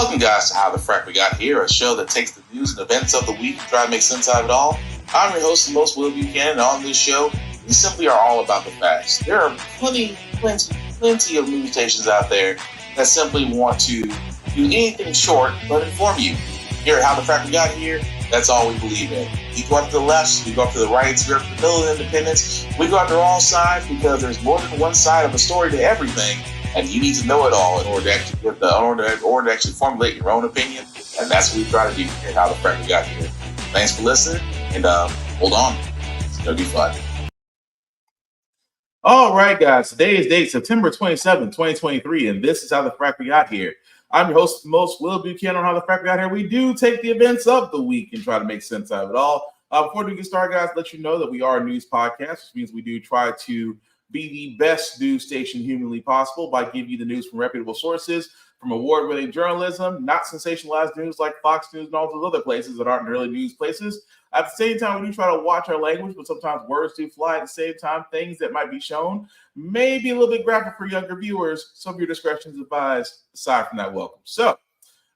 Welcome, guys, to How the Frack We Got Here, a show that takes the news and events of the week and try to make sense out of it all. I'm your host, the most Will Buchanan, and on this show, we simply are all about the facts. There are plenty of news stations out there that simply want to do anything short but inform you. Here at How the Frack We Got Here, that's all we believe in. We go up to the left, we go up to the right, we go up to the middle of independence. We go after all sides because there's more than one side of a story to everything. And you need to know it all in order to actually formulate your own opinion. And that's what we try to do here at How the Frack We Got Here. Thanks for listening, and hold on. It's going to be fun. All right, guys. Today is date September 27, 2023, and this is How the Frack We Got Here. I'm your host, most Will Buchanan on How the Frack We Got Here. We do take the events of the week and try to make sense out of it all. Before we get started, guys, let you know that we are a news podcast, which means we do try to be the best news station humanly possible by giving you the news from reputable sources, from award-winning journalism, not sensationalized news like Fox News and all those other places that aren't really news places. At the same time, we do try to watch our language, but sometimes words do fly. At the same time, things that might be shown may be a little bit graphic for younger viewers. Some of your discretion is advised. Aside from that, welcome. So,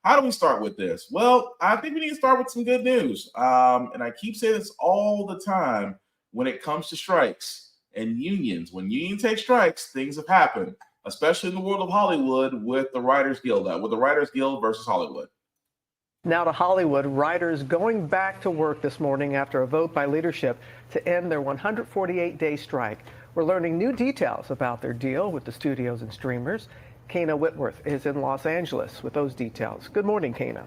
how do we start with this? Well, I think we need to start with some good news. And I keep saying this all the time when it comes to strikes and unions. When unions take strikes, things have happened, especially in the world of Hollywood with the Writers Guild, versus Hollywood. Now to Hollywood, writers going back to work this morning after a vote by leadership to end their 148-day strike. We're learning new details about their deal with the studios and streamers. Kana Whitworth is in Los Angeles with those details. Good morning, Kana.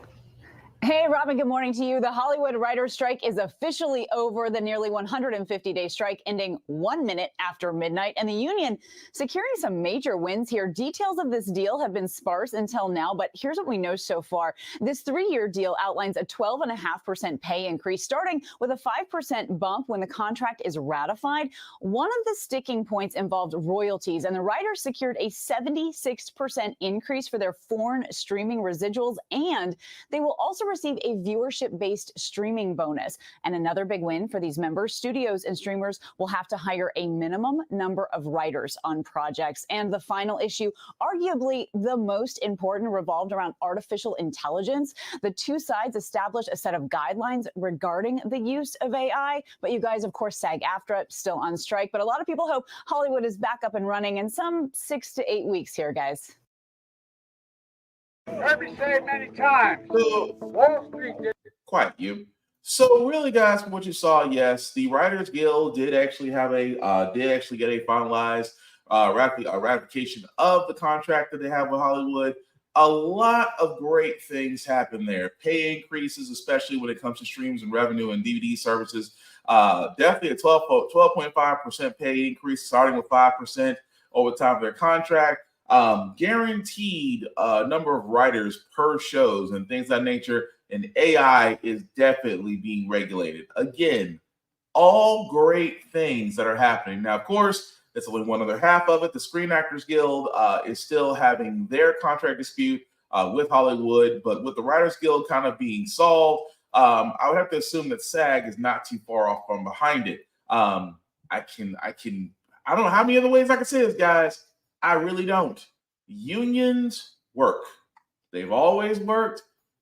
Hey, Robin, good morning to you. The Hollywood writers' strike is officially over. The nearly 150-day strike ending 1 minute after midnight, and the union securing some major wins here. Details of this deal have been sparse until now, but here's what we know so far. This 3-year deal outlines a 12.5% pay increase, starting with a 5% bump when the contract is ratified. One of the sticking points involved royalties, and the writers secured a 76% increase for their foreign streaming residuals, and they will also receive a viewership-based streaming bonus. And another big win for these members, studios and streamers will have to hire a minimum number of writers on projects. And the final issue, arguably the most important, revolved around artificial intelligence. The two sides established a set of guidelines regarding the use of AI. But you guys, of course, SAG-AFTRA still on strike. But a lot of people hope Hollywood is back up and running in some 6 to 8 weeks here, guys. Heard me say it many times. Wall Street did Quite you. So really, guys, from what you saw, yes, the Writers Guild did actually get a finalized ratification of the contract that they have with Hollywood. A lot of great things happen there. Pay increases, especially when it comes to streams and revenue and DVD services. Definitely a 12.5% pay increase, starting with 5% over the time of their contract. Guaranteed number of writers per shows and things of that nature, and AI is definitely being regulated. Again, all great things that are happening. Now, of course, that's only one other half of it. The Screen Actors Guild is still having their contract dispute with Hollywood, but with the Writers Guild kind of being solved, I would have to assume that SAG is not too far off from behind it. I don't know how many other ways I can say this, guys. I really don't. Unions work. They've always worked.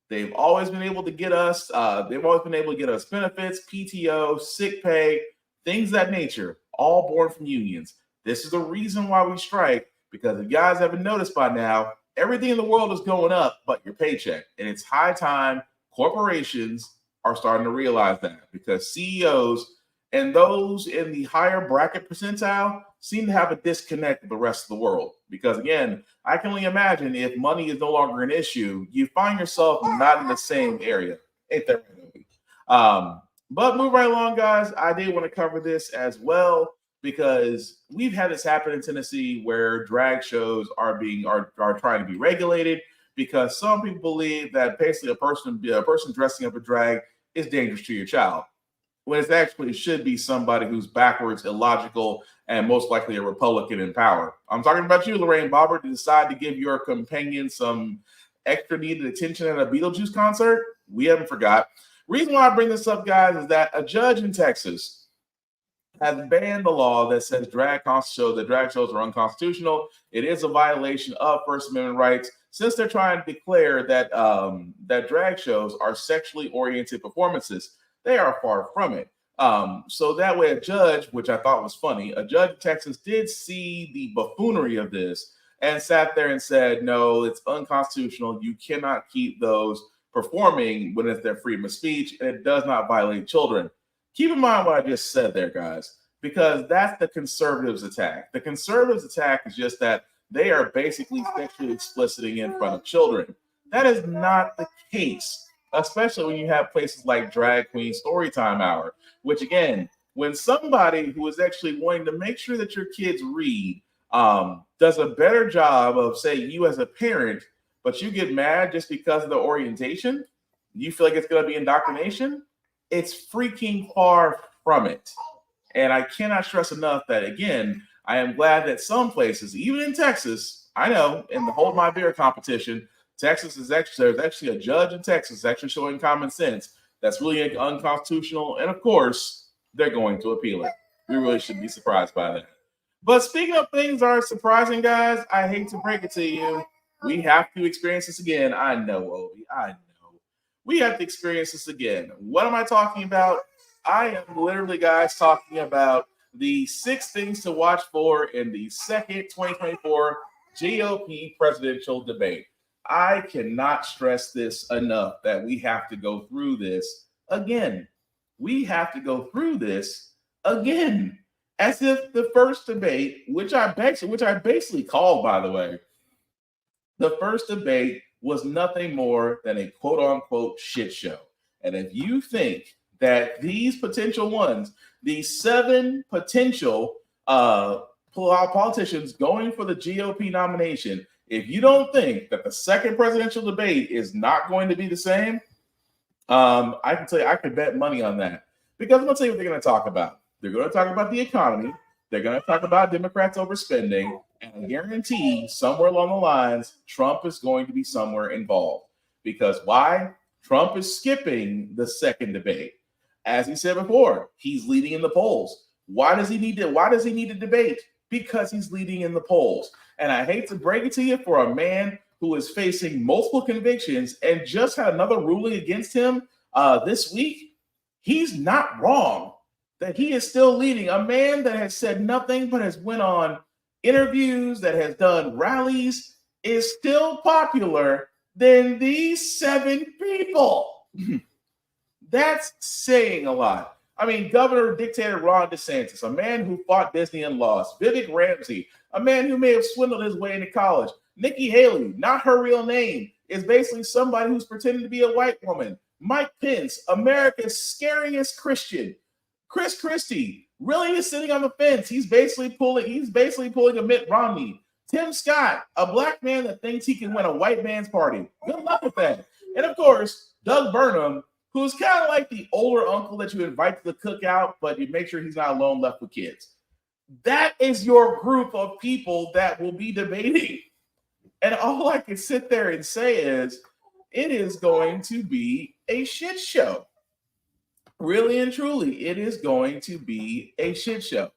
They've always been able to get us. Benefits, PTO, sick pay, things of that nature, all born from unions. This is the reason why we strike, because if you guys haven't noticed by now, everything in the world is going up but your paycheck. And it's high time corporations are starting to realize that, because CEOs and those in the higher bracket percentile seem to have a disconnect with the rest of the world. Because again, I can only imagine if money is no longer an issue, you find yourself not in the same area. Ain't that right? But move right along, guys. I did want to cover this as well, because we've had this happen in Tennessee where drag shows are trying to be regulated, because some people believe that basically a person dressing up a drag is dangerous to your child, when it should be somebody who's backwards, illogical, and most likely a Republican in power. I'm talking about you, Lorraine Bobbitt, to decide to give your companion some extra needed attention at a Beetlejuice concert. We haven't forgot. Reason why I bring this up, guys, is that a judge in Texas has banned the law that says drag shows are unconstitutional. It is a violation of First Amendment rights since they're trying to declare that that drag shows are sexually oriented performances. They are far from it. So that way, a judge, which I thought was funny, a judge in Texas did see the buffoonery of this and sat there and said, no, it's unconstitutional. You cannot keep those performing when it's their freedom of speech, and it does not violate children. Keep in mind what I just said there, guys, because that's the conservatives' attack. The conservatives' attack is just that they are basically sexually expliciting in front of children. That is not the case, especially when you have places like Drag Queen Storytime Hour, which again, when somebody who is actually wanting to make sure that your kids read does a better job of, say, you as a parent, but you get mad just because of the orientation, you feel like it's going to be indoctrination, it's freaking far from it. And I cannot stress enough that, again, I am glad that some places, even in Texas, I know in the Hold My Beer competition, Texas is actually, there's actually a judge in Texas actually showing common sense that's really unconstitutional. And of course, they're going to appeal it. We really shouldn't be surprised by that. But speaking of things that are surprising, guys, I hate to break it to you. We have to experience this again. I know, Obi. I know. We have to experience this again. What am I talking about? I am literally, guys, talking about the 6 things to watch for in the second 2024 GOP presidential debate. I cannot stress this enough that we have to go through this again. We have to go through this again. As if the first debate, which I basically called, by the way, the first debate was nothing more than a quote unquote shit show. And if you think that these potential ones, these 7 potential politicians going for the GOP nomination, if you don't think that the second presidential debate is not going to be the same, I can tell you, I could bet money on that. Because I'm going to tell you what they're going to talk about. They're going to talk about the economy. They're going to talk about Democrats overspending. And I guarantee somewhere along the lines, Trump is going to be somewhere involved. Because why? Trump is skipping the second debate. As he said before, he's leading in the polls. Why does he need to debate? Because he's leading in the polls. And I hate to break it to you, for a man who is facing multiple convictions and just had another ruling against him this week, he's not wrong that he is still leading. A man that has said nothing but has went on interviews, that has done rallies, is still popular than these 7 people. That's saying a lot. I mean, Governor Dictator Ron DeSantis, a man who fought Disney and lost. Vivek Ramsey, a man who may have swindled his way into college. Nikki Haley, not her real name, is basically somebody who's pretending to be a white woman. Mike Pence, America's scariest Christian. Chris Christie really is sitting on the fence. He's basically pulling a Mitt Romney. Tim Scott, a black man that thinks he can win a white man's party. Good luck with that. And of course, Doug Burnham, who's kind of like the older uncle that you invite to the cookout, but you make sure he's not alone left with kids. That is your group of people that will be debating. And all I can sit there and say is, it is going to be a shit show. Really and truly, it is going to be a shit show.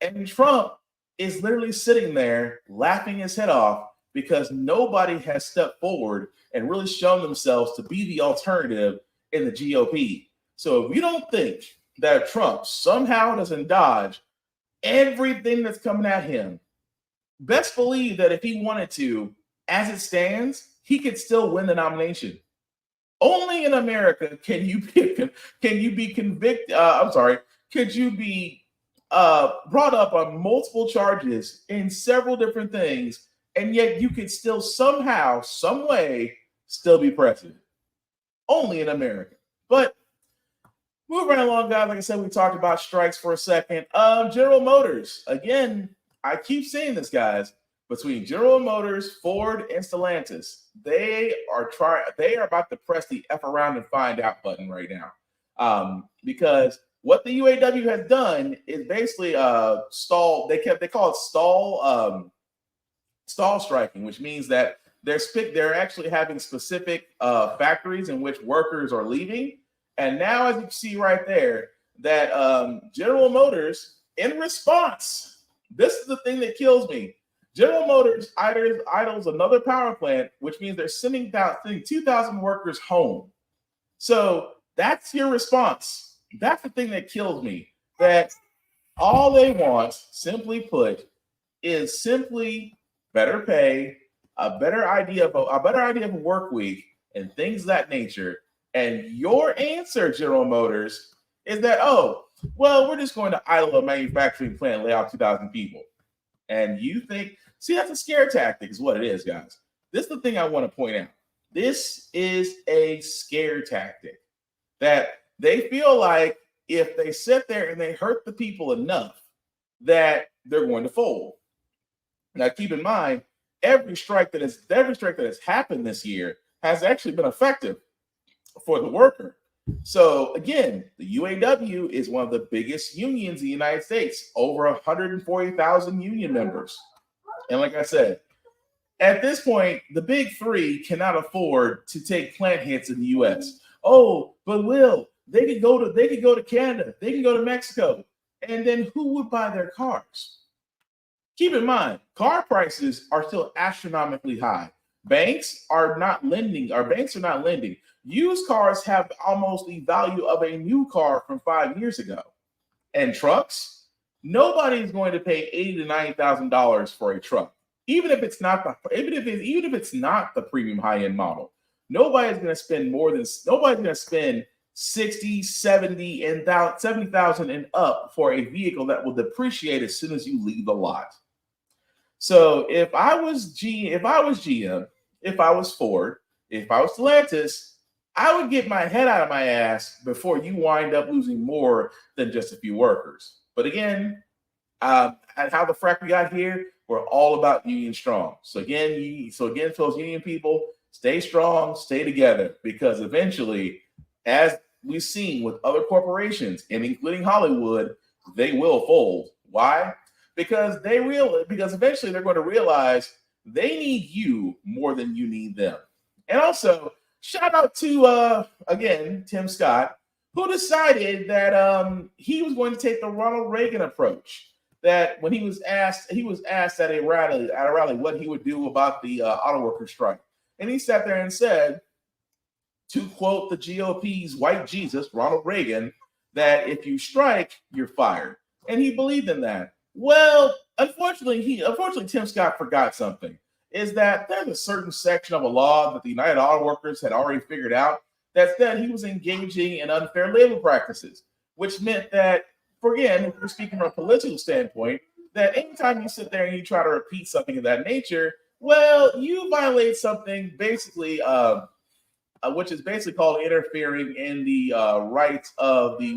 And Trump is literally sitting there laughing his head off because nobody has stepped forward and really shown themselves to be the alternative in the GOP. So if you don't think that Trump somehow doesn't dodge everything that's coming at him, best believe that if he wanted to, as it stands, he could still win the nomination. Only in America can you be convicted. Could you be brought up on multiple charges in several different things, and yet you could still somehow, some way, still be president. Only in America. But moving right along, guys. Like I said, we talked about strikes for a second. General Motors. Again, I keep saying this, guys. Between General Motors, Ford, and Stellantis, they are about to press the F around and find out button right now. Because what the UAW has done is basically stall. They call it stall striking, which means that they're actually having specific factories in which workers are leaving. And now, as you can see right there, that General Motors In response, this is the thing that kills me. General Motors idles another power plant, which means they're sending 2,000 workers home. So that's your response. That's the thing that kills me. That all they want, simply put, is simply better pay, a better idea of a work week, and things of that nature. And your answer, General Motors, is that, oh, well, we're just going to idle a manufacturing plant and lay off 2,000 people. And you think, see, that's a scare tactic, is what it is, guys. This is the thing I want to point out. This is a scare tactic that they feel like if they sit there and they hurt the people enough, that they're going to fold. Now, keep in mind, every strike that has happened this year has actually been effective for the worker. So again, the UAW is one of the biggest unions in the United States, over 140,000 union members. And like I said, at this point, the big three cannot afford to take plant hits in the U.S. Oh, but Will, they could go to Canada, they can go to Mexico, and then who would buy their cars? Keep in mind, car prices are still astronomically high. Banks are not lending. Used cars have almost the value of a new car from 5 years ago. And trucks, nobody's going to pay $80,000 to $90,000 for a truck, even if it's not the premium high-end model. Nobody's going to spend 60, 70, and 70,000 and up for a vehicle that will depreciate as soon as you leave the lot. So if I was GM, if I was Ford, if I was Stellantis, I would get my head out of my ass before you wind up losing more than just a few workers. But again, how the Frack we got here, we're all about union strong. So again, for those union people, stay strong, stay together, because eventually, as we've seen with other corporations, and including Hollywood, they will fold. Why? Because eventually they're going to realize they need you more than you need them. And also, shout out to again Tim Scott, who decided that he was going to take the Ronald Reagan approach. That when he was asked at a rally what he would do about the auto worker strike, and he sat there and said, to quote the GOP's white Jesus, Ronald Reagan, that if you strike, you're fired. And he believed in that. Well, unfortunately, Tim Scott forgot something, is that there's a certain section of a law that the United Auto Workers had already figured out that said he was engaging in unfair labor practices, which meant that, if we're speaking from a political standpoint, that anytime you sit there and you try to repeat something of that nature, well, you violate something basically, which is basically called interfering in the rights of the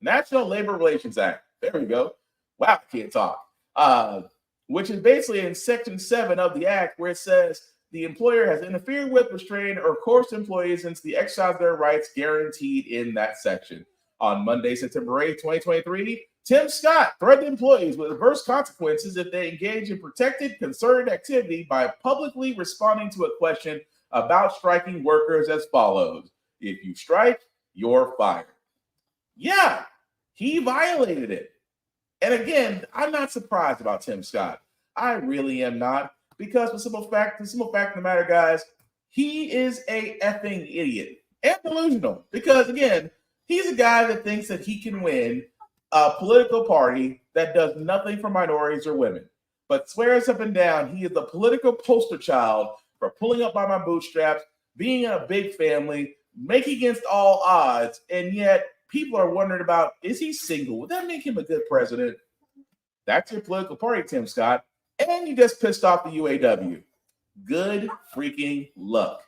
National Labor Relations Act. There we go. Wow, I can't talk. Which is basically in Section 7 of the Act, where it says the employer has interfered with, restrained, or coerced employees into the exercise of their rights guaranteed in that section. On Monday, September 8th, 2023, Tim Scott threatened employees with adverse consequences if they engage in protected, concerted activity by publicly responding to a question about striking workers as follows: if you strike, you're fired. Yeah, he violated it. And again, I'm not surprised about Tim Scott. I really am not, because the simple fact of the matter, guys, he is a effing idiot and delusional. Because again, he's a guy that thinks that he can win a political party that does nothing for minorities or women, but swears up and down he is the political poster child for pulling up by my bootstraps, being in a big family, making against all odds, and yet people are wondering about, is he single? Would that make him a good president? That's your political party, Tim Scott. And you just pissed off the UAW. Good freaking luck.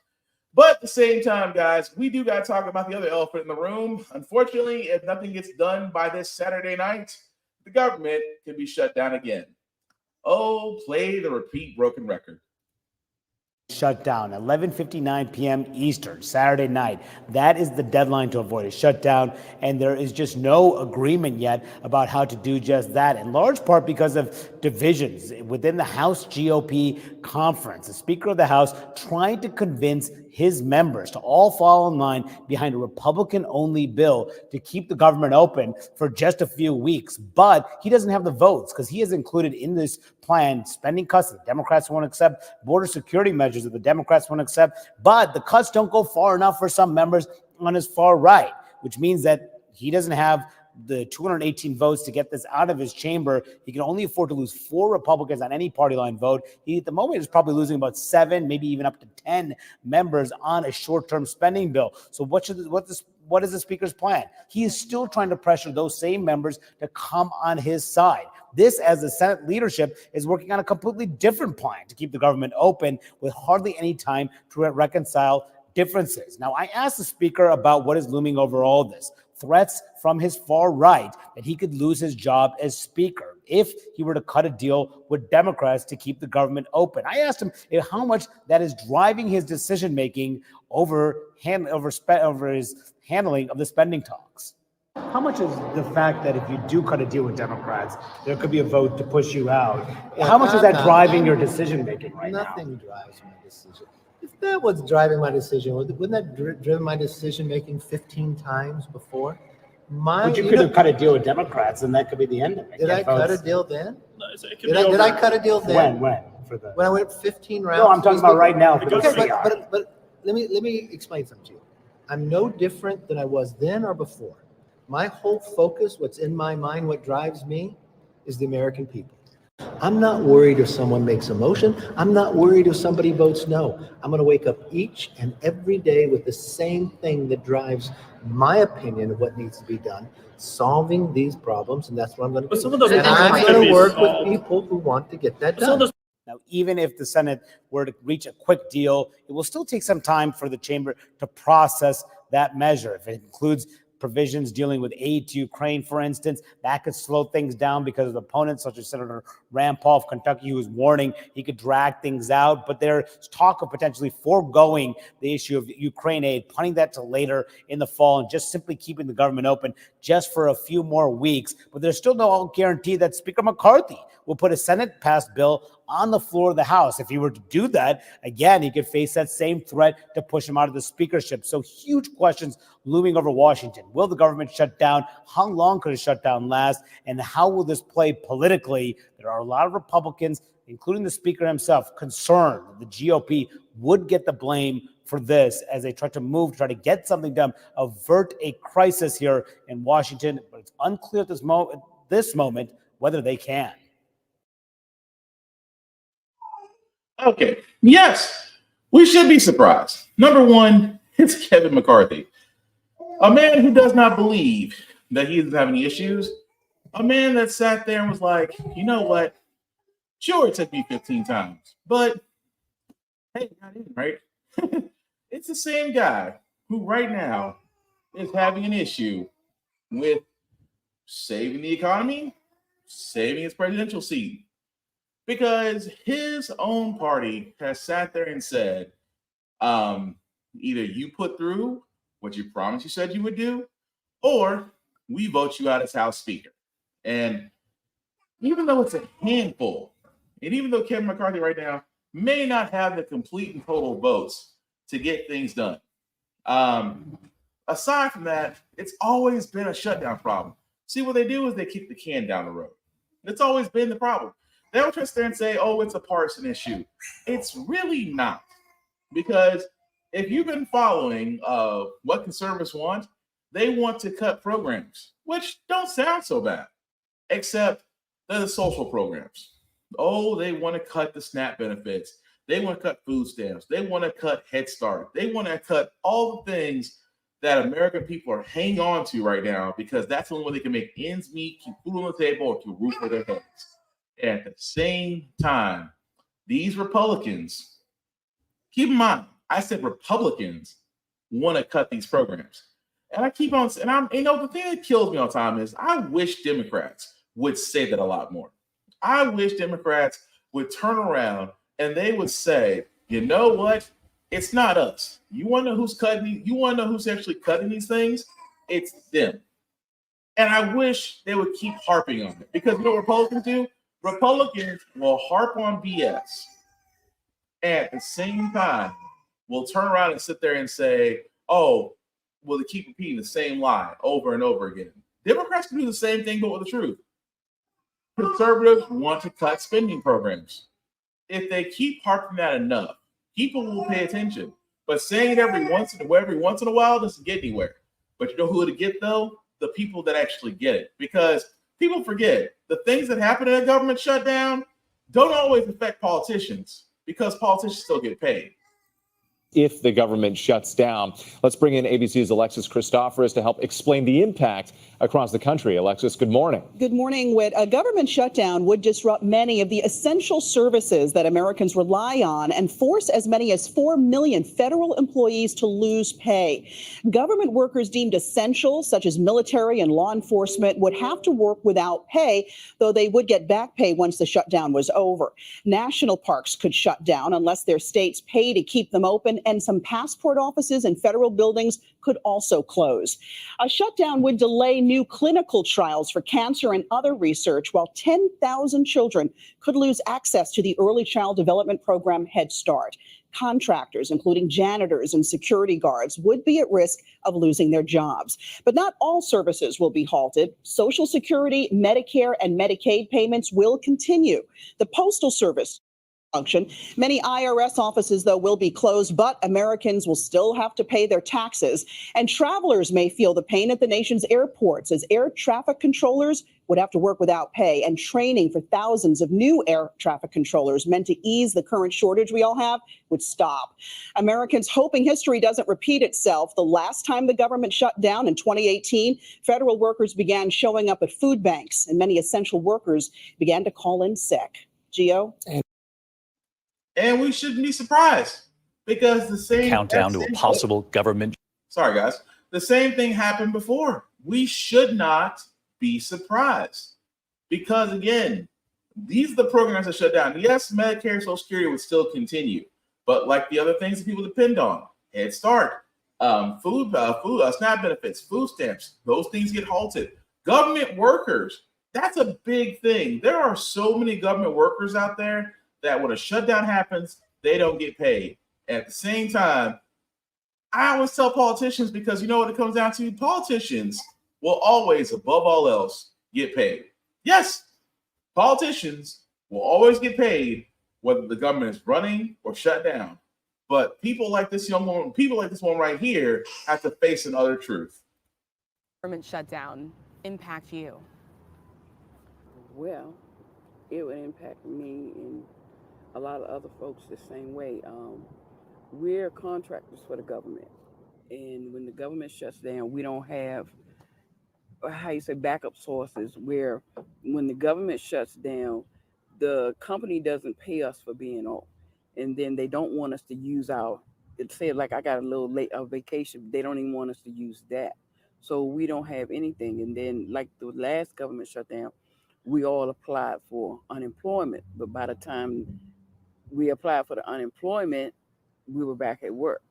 But at the same time, guys, we do got to talk about the other elephant in the room. Unfortunately, if nothing gets done by this Saturday night, the government can be shut down again. Oh, play the repeat broken record. Shut down 11:59 p.m. Eastern, Saturday night. That is the deadline to avoid a shutdown, and there is just no agreement yet about how to do just that, in large part because of divisions within the House GOP conference. The Speaker of the House trying to convince his members to all fall in line behind a Republican-only bill to keep the government open for just a few weeks. But he doesn't have the votes because he has included in this plan spending cuts that the Democrats won't accept, border security measures that the Democrats won't accept. But the cuts don't go far enough for some members on his far right, which means that he doesn't have the 218 votes to get this out of his chamber. He can only afford to lose 4 Republicans on any party line vote. He, at the moment, is probably losing about 7, maybe even up to 10 members on a short-term spending bill. So what is the Speaker's plan? He is still trying to pressure those same members to come on his side. This, as the Senate leadership, is working on a completely different plan to keep the government open with hardly any time to reconcile differences. Now, I asked the Speaker about what is looming over all this. Threats from his far right that he could lose his job as Speaker if he were to cut a deal with Democrats to keep the government open. I asked him how much that is driving his decision-making over his handling of the spending talks. How much is the fact that if you do cut a deal with Democrats, there could be a vote to push you out? How much is that driving your decision-making right now? Nothing drives my decision. If that was driving my decision, wouldn't that driven my decision making 15 times before? But you could have cut a deal with Democrats, and that could be the end of it. Did I cut a deal then? No, Did I cut a deal then? When? When I went 15 rounds? No, I'm talking about right now. Okay, but let me explain something to you. I'm no different than I was then or before. My whole focus, what's in my mind, what drives me, is the American people. I'm not worried if someone makes a motion. I'm not worried if somebody votes no. I'm going to wake up each and every day with the same thing that drives my opinion of what needs to be done, solving these problems, and that's what I'm going to do. And I'm going to work with people who want to get that done. Now, even if the Senate were to reach a quick deal, it will still take some time for the chamber to process that measure. If it includes provisions dealing with aid to Ukraine, for instance, that could slow things down because of opponents such as Senator Rand Paul of Kentucky, who is warning he could drag things out. But there's talk of potentially foregoing the issue of Ukraine aid, punting that to later in the fall, and just simply keeping the government open just for a few more weeks. But there's still no guarantee that Speaker McCarthy will put a Senate-passed bill on the floor of the House. If he were to do that, again, he could face that same threat to push him out of the speakership. So huge questions looming over Washington. Will the government shut down? How long could a shutdown last? And how will this play politically? There are a lot of Republicans, including the Speaker himself, concerned that the GOP would get the blame for this as they try to get something done, avert a crisis here in Washington. But it's unclear at this moment whether they can. Okay. Yes, we should be surprised. Number one, it's Kevin McCarthy, a man who does not believe that he doesn't have any issues, a man that sat there and was like, you know what? Sure, it took me 15 times, but hey, got in, right? It's the same guy who right now is having an issue with saving the economy, saving his presidential seat. Because his own party has sat there and said, either you put through what you promised you said you would do, or we vote you out as House Speaker. And even though it's a handful, and even though Kevin McCarthy right now may not have the complete and total votes to get things done, aside from that, it's always been a shutdown problem. See, what they do is they kick the can down the road. It's always been the problem. They'll just there and say, oh, it's a partisan issue. It's really not. Because if you've been following what conservatives want, they want to cut programs, which don't sound so bad, except they're the social programs. Oh, they want to cut the SNAP benefits. They want to cut food stamps. They want to cut Head Start. They want to cut all the things that American people are hanging on to right now because that's the only way they can make ends meet, keep food on the table, or keep a roof over their heads. At the same time, these Republicans, keep in mind, I said Republicans want to cut these programs. And I keep on, and the thing that kills me all the time is I wish Democrats would say that a lot more. I wish Democrats would turn around and they would say, you know what? It's not us. You want to know who's cutting? You want to know who's actually cutting these things? It's them. And I wish they would keep harping on it because you know what Republicans do? Republicans will harp on BS. At the same time, will turn around and sit there and say, oh, well, they keep repeating the same lie over and over again. Democrats can do the same thing, but with the truth. Conservatives want to cut spending programs. If they keep harping that enough, people will pay attention. But saying it every once in a while doesn't get anywhere. But you know who to get though? The people that actually get it. Because people forget the things that happen in a government shutdown don't always affect politicians because politicians still get paid. If the government shuts down. Let's bring in ABC's Alexis Christoforous to help explain the impact across the country. Alexis, good morning. Good morning, Whit. A government shutdown would disrupt many of the essential services that Americans rely on and force as many as 4 million federal employees to lose pay. Government workers deemed essential, such as military and law enforcement, would have to work without pay, though they would get back pay once the shutdown was over. National parks could shut down unless their states pay to keep them open, and some passport offices and federal buildings could also close. A shutdown would delay new clinical trials for cancer and other research, while 10,000 children could lose access to the early child development program Head Start. Contractors, including janitors and security guards, would be at risk of losing their jobs. But not all services will be halted. Social Security, Medicare, and Medicaid payments will continue. The Postal Service function. Many IRS offices, though, will be closed, but Americans will still have to pay their taxes. And travelers may feel the pain at the nation's airports as air traffic controllers would have to work without pay, and training for thousands of new air traffic controllers meant to ease the current shortage we all have would stop. Americans hoping history doesn't repeat itself. The last time the government shut down in 2018, federal workers began showing up at food banks, and many essential workers began to call in sick. Gio? And we shouldn't be surprised because the same countdown to a possible government. Sorry, guys. The same thing happened before. We should not be surprised because, again, these are the programs that shut down. Yes, Medicare and Social Security would still continue, but like the other things that people depend on, Head Start, food, SNAP benefits, food stamps, those things get halted. Government workers, that's a big thing. There are so many government workers out there that when a shutdown happens, they don't get paid. At the same time, I always tell politicians, because you know what it comes down to? Politicians will always, above all else, get paid. Yes, politicians will always get paid whether the government is running or shut down. But people like this young woman, people like this one right here, have to face another truth. Government shutdown impact you? Well, it would impact me and a lot of other folks the same way. We're contractors for the government, and when the government shuts down, we don't have, backup sources. Where when the government shuts down, the company doesn't pay us for being off, and then they don't want us to use it said like I got a little late vacation. They don't even want us to use that, so we don't have anything. And then like the last government shutdown, we all applied for unemployment, but by the time we applied for the unemployment, we were back at work.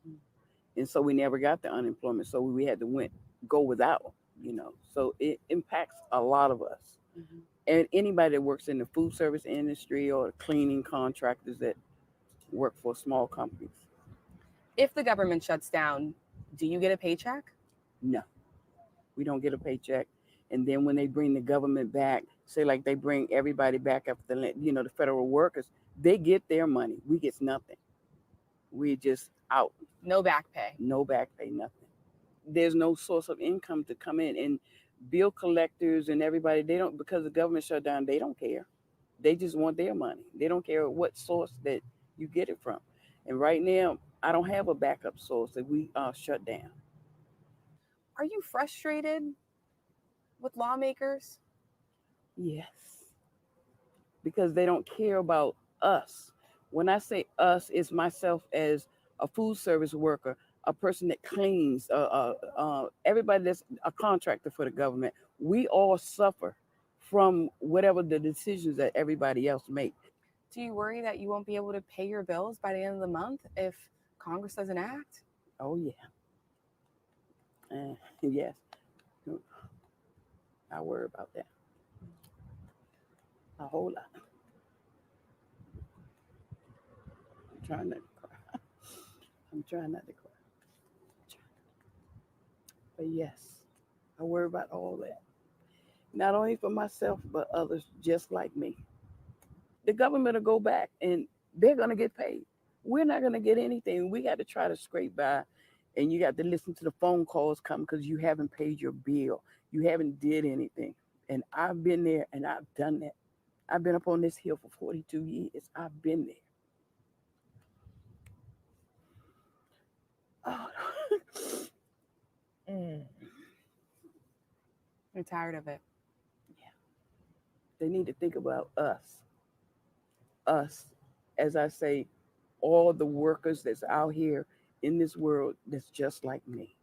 And so we never got the unemployment. So we had to go without, So it impacts a lot of us. Mm-hmm. And anybody that works in the food service industry or cleaning contractors that work for small companies. If the government shuts down, do you get a paycheck? No, we don't get a paycheck. And then when they bring the government back, say like they bring everybody back after the federal workers, they get their money. We get nothing. We're just out. No back pay. No back pay, nothing. There's no source of income to come in. And bill collectors and everybody, because the government shut down, they don't care. They just want their money. They don't care what source that you get it from. And right now, I don't have a backup source that we shut down. Are you frustrated with lawmakers? Yes. Because they don't care about us. When I say us, it's myself as a food service worker, a person that cleans, everybody that's a contractor for the government. We all suffer from whatever the decisions that everybody else makes. Do you worry that you won't be able to pay your bills by the end of the month if Congress doesn't act? Oh, yeah. Yes. I worry about that. A whole lot. I'm trying to cry. I'm trying not to cry. But yes, I worry about all that. Not only for myself, but others just like me. The government will go back and they're going to get paid. We're not going to get anything. We got to try to scrape by, and you got to listen to the phone calls come because you haven't paid your bill. You haven't did anything. And I've been there and I've done that. I've been up on this hill for 42 years. I've been there. Oh. You're tired of it. Yeah. They need to think about us. Us, as I say, all the workers that's out here in this world that's just like me.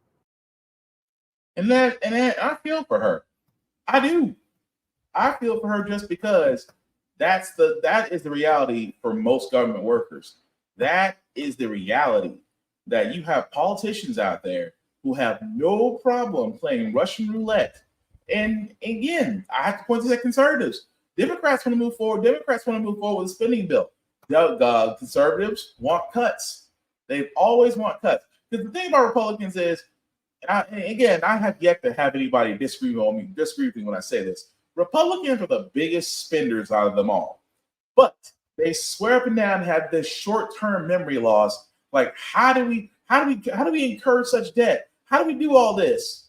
And I feel for her. I do. I feel for her just because that is the reality for most government workers. That is the reality that you have politicians out there who have no problem playing Russian roulette. And again, I have to point to the conservatives. Democrats want to move forward. Democrats want to move forward with a spending bill. The conservatives want cuts. They always want cuts. Because the thing about Republicans is, and I have yet to have anybody disagree with me when I say this. Republicans are the biggest spenders out of them all. But they swear up and down have this short-term memory loss. Like, how do we incur such debt? How do we do all this?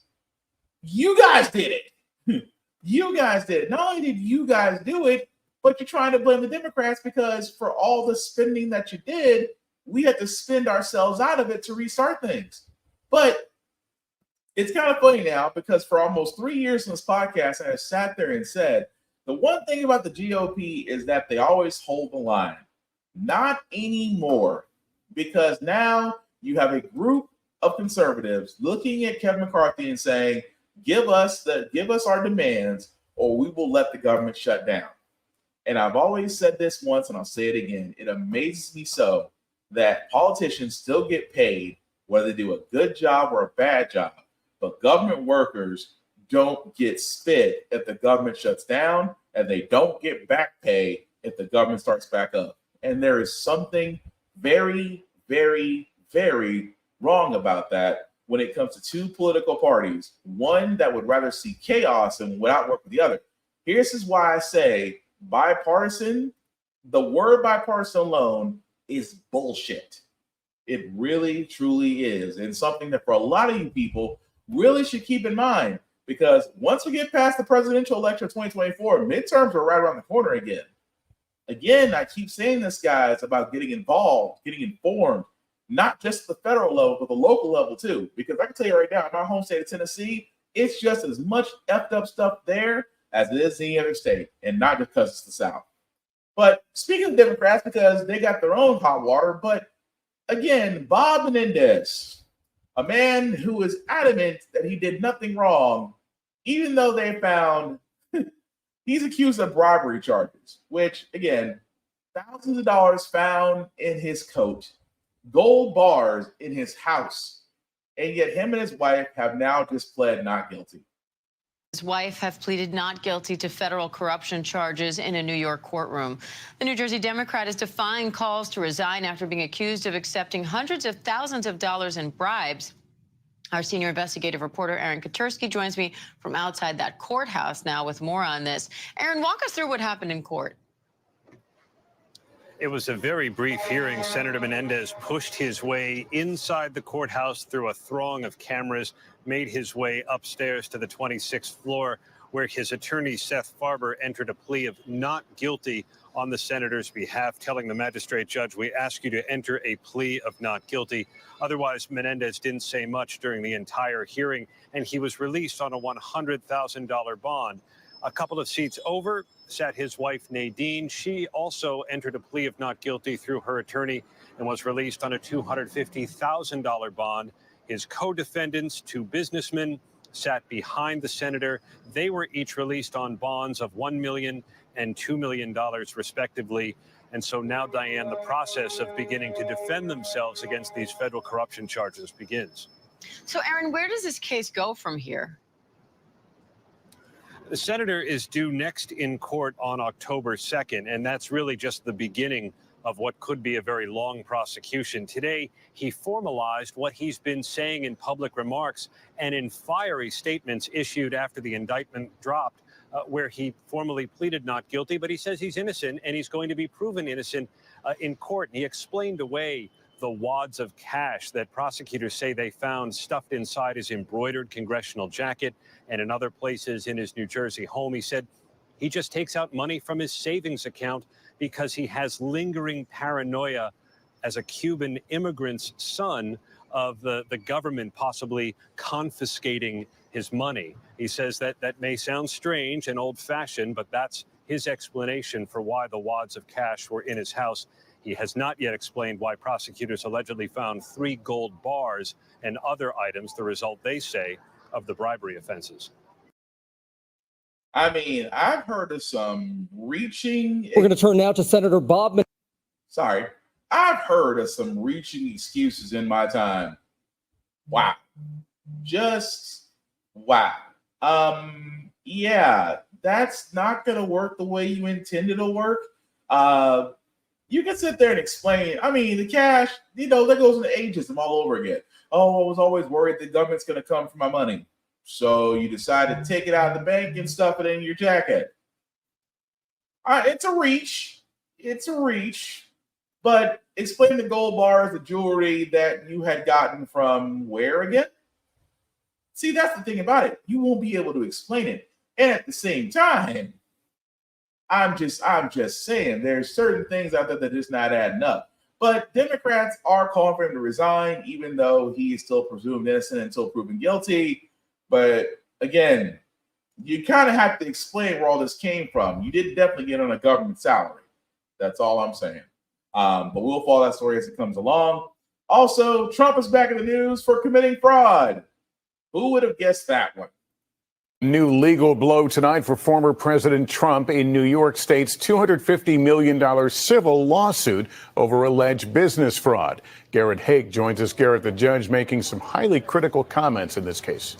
You guys did it. You guys did it. Not only did you guys do it, but you're trying to blame the Democrats because for all the spending that you did, we had to spend ourselves out of it to restart things. But it's kind of funny now because for almost 3 years in this podcast, I have sat there and said, the one thing about the GOP is that they always hold the line. Not anymore, because now you have a group of conservatives looking at Kevin McCarthy and saying, give us our demands or we will let the government shut down. And I've always said this once and I'll say it again. It amazes me so that politicians still get paid whether they do a good job or a bad job. But government workers don't get spit if the government shuts down, and they don't get back pay if the government starts back up. And there is something very, very, very wrong about that when it comes to two political parties, one that would rather see chaos and would outwork the other. Here's why I say bipartisan. The word bipartisan alone is bullshit. It really, truly is. And something that for a lot of you people really should keep in mind, because once we get past the presidential election of 2024, midterms are right around the corner again. Again, I keep saying this, guys, about getting involved, getting informed, not just at the federal level, but the local level too. Because I can tell you right now, in my home state of Tennessee, it's just as much effed up stuff there as it is in any other state, and not because it's the South. But speaking of Democrats, because they got their own hot water, but again, Bob Menendez, a man who is adamant that he did nothing wrong, even though they found he's accused of bribery charges, which, again, thousands of dollars found in his coat, gold bars in his house, and yet him and his wife have now just pled not guilty. His wife have pleaded not guilty to federal corruption charges in a New York courtroom. The New Jersey Democrat is defying calls to resign after being accused of accepting hundreds of thousands of dollars in bribes. Our senior investigative reporter, Aaron Katursky, joins me from outside that courthouse now with more on this. Aaron, walk us through what happened in court. It was a very brief hearing. Senator Menendez pushed his way inside the courthouse through a throng of cameras, made his way upstairs to the 26th floor, where his attorney, Seth Farber, entered a plea of not guilty on the senator's behalf, telling the magistrate judge, we ask you to enter a plea of not guilty. Otherwise, Menendez didn't say much during the entire hearing, and he was released on a $100,000 bond. A couple of seats over sat his wife, Nadine. She also entered a plea of not guilty through her attorney and was released on a $250,000 bond. His co-defendants, two businessmen, sat behind the senator. They were each released on bonds of $1 million and $2 million, respectively. And so now, Diane, the process of beginning to defend themselves against these federal corruption charges begins. So, Aaron, where does this case go from here? The senator is due next in court on October 2nd, and that's really just the beginning of what could be a very long prosecution. Today, he formalized what he's been saying in public remarks and in fiery statements issued after the indictment dropped, where he formally pleaded not guilty, but he says he's innocent and he's going to be proven innocent in court. And he explained away the wads of cash that prosecutors say they found stuffed inside his embroidered congressional jacket and in other places in his New Jersey home. He said he just takes out money from his savings account because he has lingering paranoia as a Cuban immigrant's son of the government possibly confiscating his money. He says that may sound strange and old-fashioned, but that's his explanation for why the wads of cash were in his house. He has not yet explained why prosecutors allegedly found 3 gold bars and other items, the result, they say, of the bribery offenses. I mean, I've heard of some reaching. We're going to turn now to Senator Bob. Sorry. I've heard of some reaching excuses in my time. Wow. Just wow. Yeah, that's not going to work the way you intended to work. You can sit there and explain. I mean, the cash, that goes into ageism all over again. Oh, I was always worried the government's going to come for my money. So you decide to take it out of the bank and stuff it in your jacket. It's a reach. It's a reach. But explain the gold bars, the jewelry that you had gotten from where again? See, that's the thing about it. You won't be able to explain it. And at the same time, I'm just saying there's certain things out there that are just not adding up. But Democrats are calling for him to resign, even though he is still presumed innocent until proven guilty. But again, you kind of have to explain where all this came from. You did definitely get on a government salary. That's all I'm saying. But we'll follow that story as it comes along. Also, Trump is back in the news for committing fraud. Who would have guessed that one? New legal blow tonight for former President Trump in New York State's $250 million civil lawsuit over alleged business fraud. Garrett Haake joins us. Garrett, the judge making some highly critical comments in this case.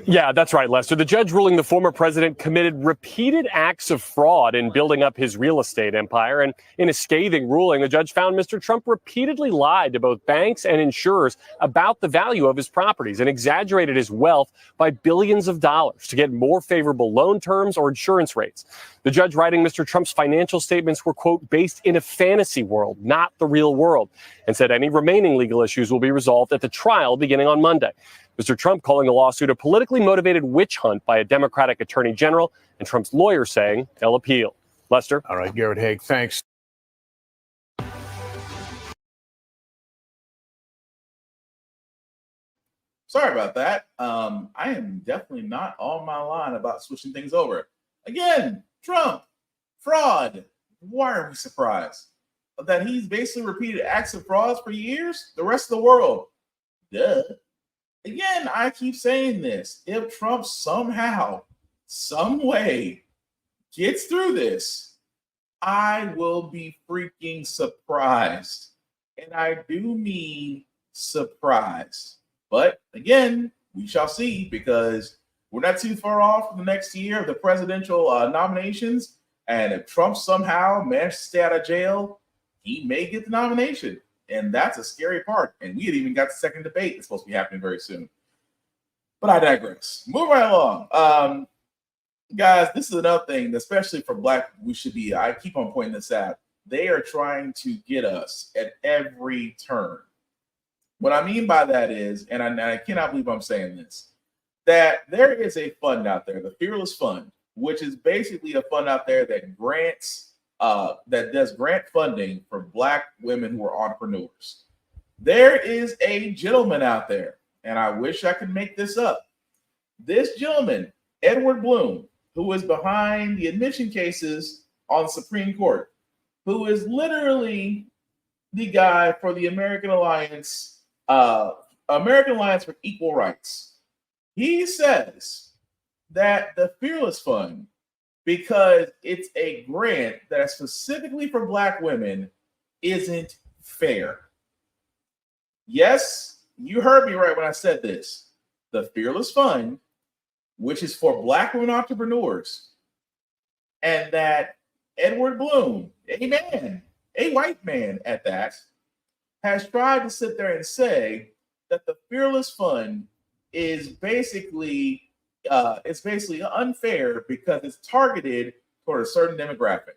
Yeah, that's right, Lester. The judge ruling the former president committed repeated acts of fraud in building up his real estate empire. And in a scathing ruling, the judge found Mr. Trump repeatedly lied to both banks and insurers about the value of his properties and exaggerated his wealth by billions of dollars to get more favorable loan terms or insurance rates. The judge writing Mr. Trump's financial statements were, quote, based in a fantasy world, not the real world, and said any remaining legal issues will be resolved at the trial beginning on Monday. Mr. Trump calling the lawsuit a politically motivated witch hunt by a Democratic attorney general, and Trump's lawyer saying they'll appeal. Lester? All right, Garrett Haake, thanks. Sorry about that. I am definitely not on my line about switching things over. Again, Trump, fraud. Why are we surprised? That he's basically repeated acts of frauds for years? The rest of the world. Duh. Again, I keep saying this. If Trump somehow, some way gets through this, I will be freaking surprised. And I do mean surprised. But again, we shall see, because we're not too far off from the next year of the presidential nominations. And if Trump somehow managed to stay out of jail, he may get the nomination. And that's a scary part. And we had even got the second debate. It's supposed to be happening very soon. But I digress. Move right along. Guys, this is another thing, especially for Black, I keep on pointing this out. They are trying to get us at every turn. What I mean by that is, and I cannot believe I'm saying this, that there is a fund out there, the Fearless Fund, which is basically a fund out there that grants that does grant funding for Black women who are entrepreneurs. There is a gentleman out there, and I wish I could make this up. This gentleman, Edward Bloom, who is behind the admission cases on the Supreme Court, who is literally the guy for the American Alliance for Equal Rights. He says that the Fearless Fund, because it's a grant that is specifically for Black women, isn't fair. Yes, you heard me right when I said this. The Fearless Fund, which is for Black women entrepreneurs, and that Edward Bloom, a man, a white man at that, has tried to sit there and say that the Fearless Fund is basically unfair because it's targeted toward a certain demographic.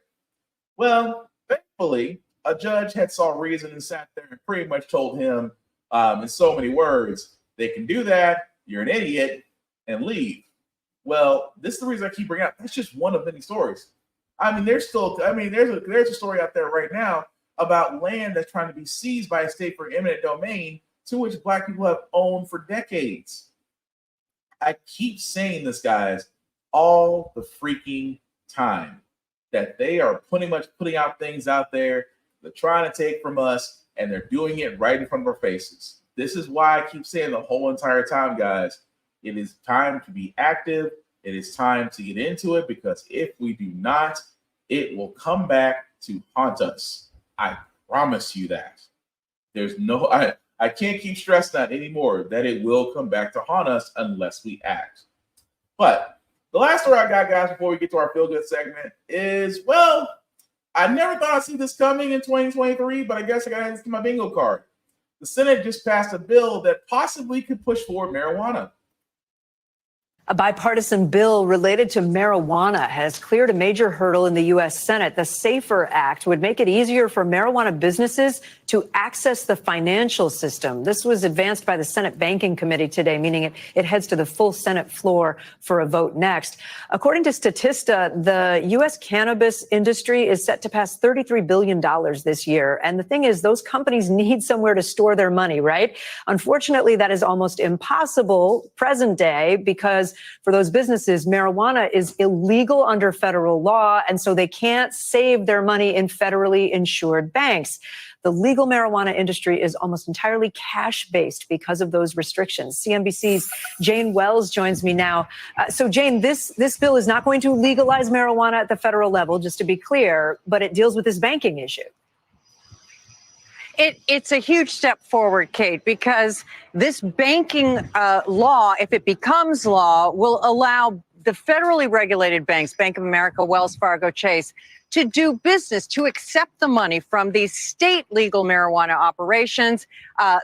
Well, thankfully, a judge had saw reason and sat there and pretty much told him in so many words, they can do that, you're an idiot, and leave. Well, this is the reason I keep bringing up. That's just one of many stories. I mean, there's a story out there right now about land that's trying to be seized by a state for eminent domain, to which Black people have owned for decades. I keep saying this, guys, all the freaking time, that they are pretty much putting out things out there they're trying to take from us, and they're doing it right in front of our faces. This is why I keep saying the whole entire time, guys, it is time to be active. It is time to get into it, because if we do not, it will come back to haunt us. I promise you that. I can't keep stressing that anymore, that it will come back to haunt us unless we act. But the last story I got, guys, before we get to our feel-good segment is, well, I never thought I'd see this coming in 2023, but I guess I got to add this to my bingo card. The Senate just passed a bill that possibly could push forward marijuana. A bipartisan bill related to marijuana has cleared a major hurdle in the U.S. Senate. The SAFER Act would make it easier for marijuana businesses to access the financial system. This was advanced by the Senate Banking Committee today, meaning it heads to the full Senate floor for a vote next. According to Statista, the U.S. cannabis industry is set to pass $33 billion this year. And the thing is, those companies need somewhere to store their money, right? Unfortunately, that is almost impossible present day, because for those businesses, marijuana is illegal under federal law, and so they can't save their money in federally insured banks. The legal marijuana industry is almost entirely cash-based because of those restrictions. CNBC's Jane Wells joins me now. So, Jane, this bill is not going to legalize marijuana at the federal level, just to be clear, but it deals with this banking issue. It's a huge step forward, Kate, because this banking law, if it becomes law, will allow the federally regulated banks, Bank of America, Wells Fargo, Chase, to do business, to accept the money from these state legal marijuana operations.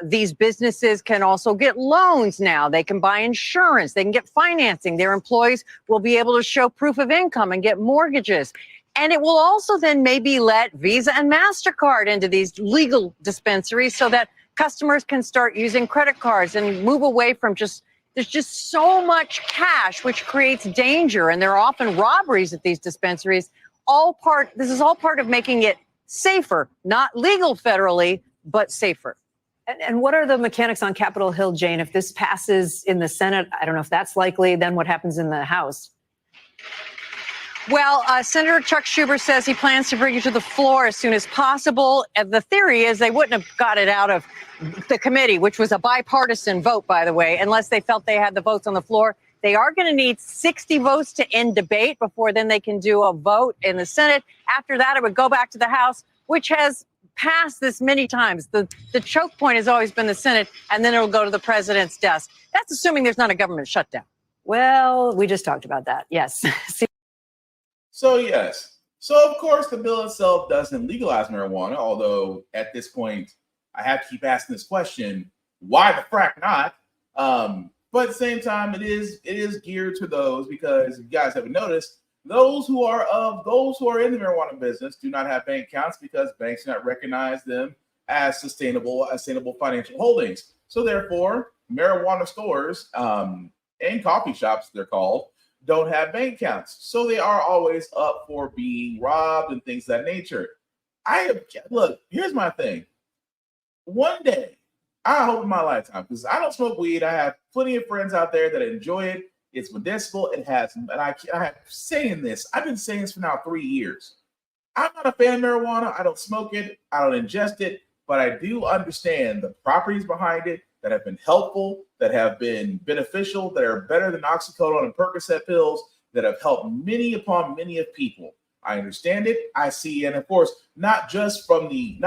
These businesses can also get loans now. They can buy insurance. They can get financing. Their employees will be able to show proof of income and get mortgages. And it will also then maybe let Visa and MasterCard into these legal dispensaries so that customers can start using credit cards and move away from there's just so much cash, which creates danger. And there are often robberies at these dispensaries. This is all part of making it safer, not legal federally, but safer. And what are the mechanics on Capitol Hill, Jane? If this passes in the Senate, I don't know if that's likely, then what happens in the House? Well, Senator Chuck Schumer says he plans to bring it to the floor as soon as possible. And the theory is they wouldn't have got it out of the committee, which was a bipartisan vote, by the way, unless they felt they had the votes on the floor. They are going to need 60 votes to end debate before then they can do a vote in the Senate. After that, it would go back to the House, which has passed this many times. The choke point has always been the Senate, and then it'll go to the president's desk. That's assuming there's not a government shutdown. Well, we just talked about that. Yes. So, yes. So, of course, the bill itself doesn't legalize marijuana, although at this point, I have to keep asking this question, why the frack not? But at the same time, it is geared to those, because if you guys haven't noticed, those who are in the marijuana business do not have bank accounts, because banks do not recognize them as sustainable financial holdings. So therefore, marijuana stores and coffee shops, they're called, don't have bank accounts. So they are always up for being robbed and things of that nature. Look, here's my thing. One day, I hope in my lifetime, because I don't smoke weed. I have plenty of friends out there that enjoy it. It's medicinal. It has, and I have saying this. I've been saying this for now 3 years. I'm not a fan of marijuana. I don't smoke it. I don't ingest it, but I do understand the properties behind it that have been helpful, that have been beneficial, that are better than oxycodone and Percocet pills, that have helped many upon many of people. I understand it. I see, and of course, not just from the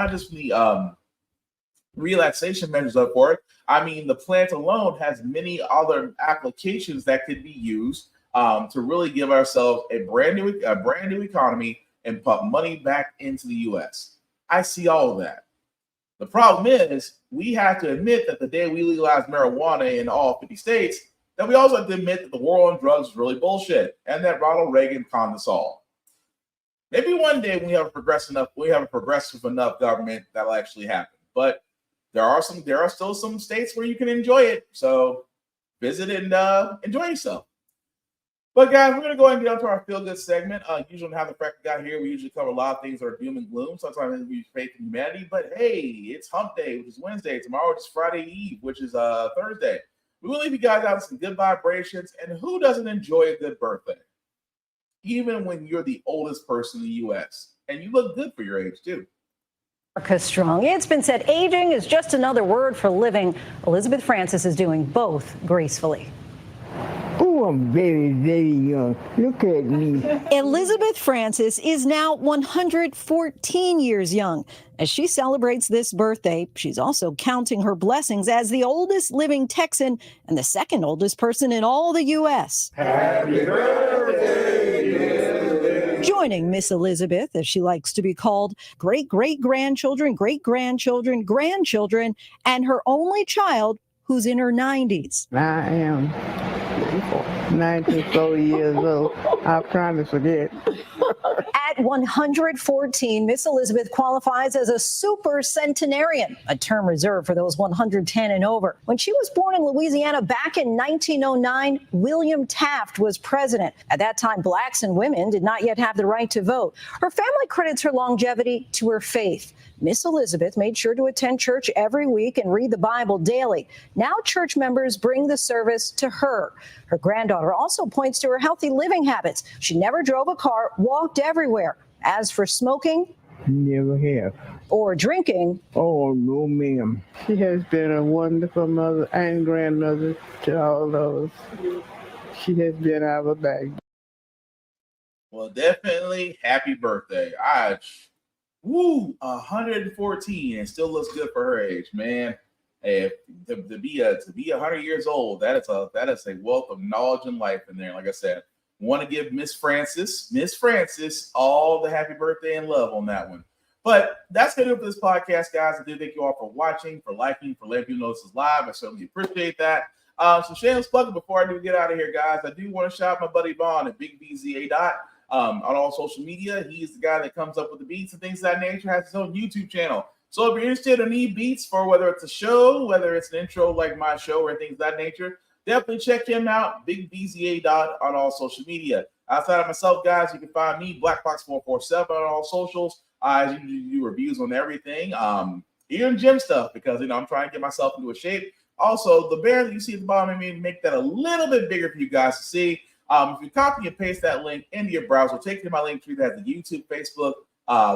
relaxation measures up for it. I mean, the plant alone has many other applications that could be used to really give ourselves a brand new economy, and pump money back into the U.S. I see all of that. The problem is we have to admit that the day we legalize marijuana in all 50 states, that we also have to admit that the war on drugs is really bullshit and that Ronald Reagan conned us all. Maybe one day when we have a progressive enough government, that'll actually happen. But there are still some states where you can enjoy it. So visit and enjoy yourself. But guys, we're gonna go ahead and get on to our feel good segment. Usually when have the Frack guy here, we usually cover a lot of things that are doom and gloom. Sometimes we faith in humanity, but hey, it's Hump Day, which is Wednesday. Tomorrow is Friday Eve, which is Thursday. We will leave you guys out with some good vibrations. And who doesn't enjoy a good birthday? Even when you're the oldest person in the U.S. and you look good for your age too. America strong. It's been said aging is just another word for living. Elizabeth Francis is doing both gracefully. Oh, I'm very, very young. Look at me. Elizabeth Francis is now 114 years young. As she celebrates this birthday, she's also counting her blessings as the oldest living Texan and the second oldest person in all the U.S. Happy birthday, joining Miss Elizabeth, as she likes to be called, great-great-grandchildren, great-grandchildren, grandchildren, and her only child who's in her 90s. I am 94 years old. I'm trying to forget. At 114, Miss Elizabeth qualifies as a super centenarian, a term reserved for those 110 and over. When she was born in Louisiana back in 1909, William Taft was president. At that time, blacks and women did not yet have the right to vote. Her family credits her longevity to her faith. Miss Elizabeth made sure to attend church every week and read the Bible daily. Now church members bring the service to her. Her granddaughter also points to her healthy living habits. She never drove a car, walked everywhere. As for smoking, never have. Or drinking, oh, no, ma'am. She has been a wonderful mother and grandmother to all of us. She has been our back. Well, definitely happy birthday. 114 and still looks good for her age, man. Hey, to be 100 years old, that is a wealth of knowledge and life in there. Like I said, want to give Miss Francis all the happy birthday and love on that one. But that's gonna do it for this podcast, guys. I do thank you all for watching, for liking, for letting people know this is live. I certainly appreciate that. So shameless plug before I do get out of here, guys. I do want to shout out my buddy Vaughn at BigVZA. On all social media. He's the guy that comes up with the beats and things of that nature, has his own YouTube channel. So if you're interested or need beats for whether it's a show, whether it's an intro like my show or things of that nature, definitely check him out, BigVZA on all social media. Outside of myself, guys, you can find me, BlackBox447 on all socials. I usually do reviews on everything, even gym stuff, because I'm trying to get myself into a shape. Also, the bear that you see at the bottom, I mean, make that a little bit bigger for you guys to see. If you copy and paste that link into your browser, take it to my link tree that has the YouTube, Facebook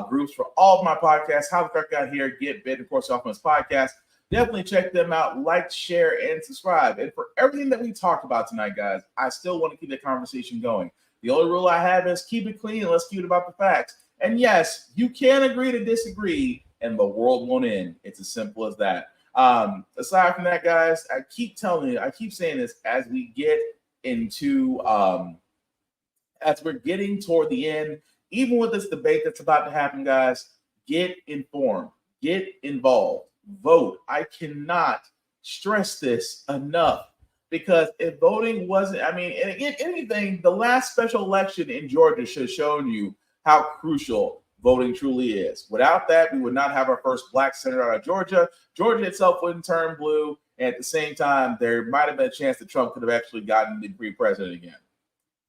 groups for all of my podcasts. How the Frack Got Here, Get Bit, of course, off my podcast. Definitely check them out. Like, share, and subscribe. And for everything that we talked about tonight, guys, I still want to keep the conversation going. The only rule I have is keep it clean and let's keep it about the facts. And yes, you can agree to disagree, and the world won't end. It's as simple as that. Aside from that, guys, I keep saying this as we get into as we're getting toward the end, even with this debate that's about to happen, guys, get informed, get involved, vote. I cannot stress this enough, because if voting wasn't, if anything, the last special election in Georgia should have shown you how crucial voting truly is. Without that, we would not have our first black senator out of Georgia. Georgia itself wouldn't turn blue. And at the same time, there might have been a chance that Trump could have actually gotten to be president again.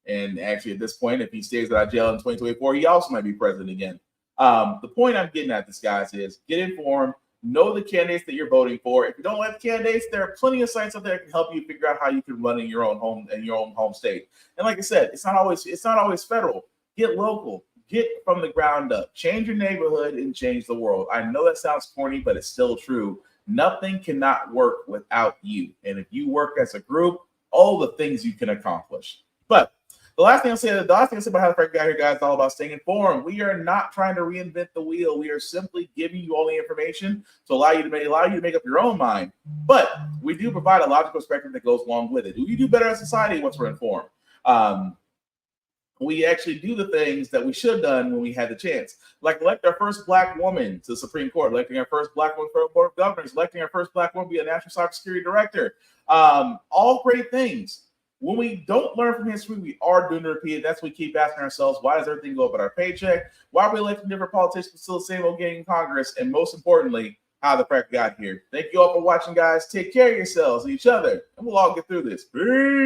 And actually, at this point, if he stays out of jail in 2024, he also might be president again. The point I'm getting at this, guys, is get informed, know the candidates that you're voting for. If you don't like the candidates, there are plenty of sites out there that can help you figure out how you can run in your own home state. And like I said, it's not always federal. Get local. Get from the ground up. Change your neighborhood and change the world. I know that sounds corny, but it's still true. Nothing cannot work without you. And if you work as a group, all the things you can accomplish. But the last thing I'll say about how the Frack Got Here, guys, is all about staying informed. We are not trying to reinvent the wheel. We are simply giving you all the information to allow you to make up your own mind. But we do provide a logical perspective that goes along with it. We do better as a society once we're informed. we actually do the things that we should have done when we had the chance, like elect our first black woman to the Supreme Court, electing our first black woman for the Board of Governors, electing our first black woman to be a national cybersecurity director. All great things. When we don't learn from history, we are doomed to repeat it. That's what we keep asking ourselves. Why does everything go up at our paycheck? Why are we electing different politicians but still the same old game in Congress? And most importantly, how the Frack got here. Thank you all for watching, guys. Take care of yourselves and each other, and we'll all get through this. Peace.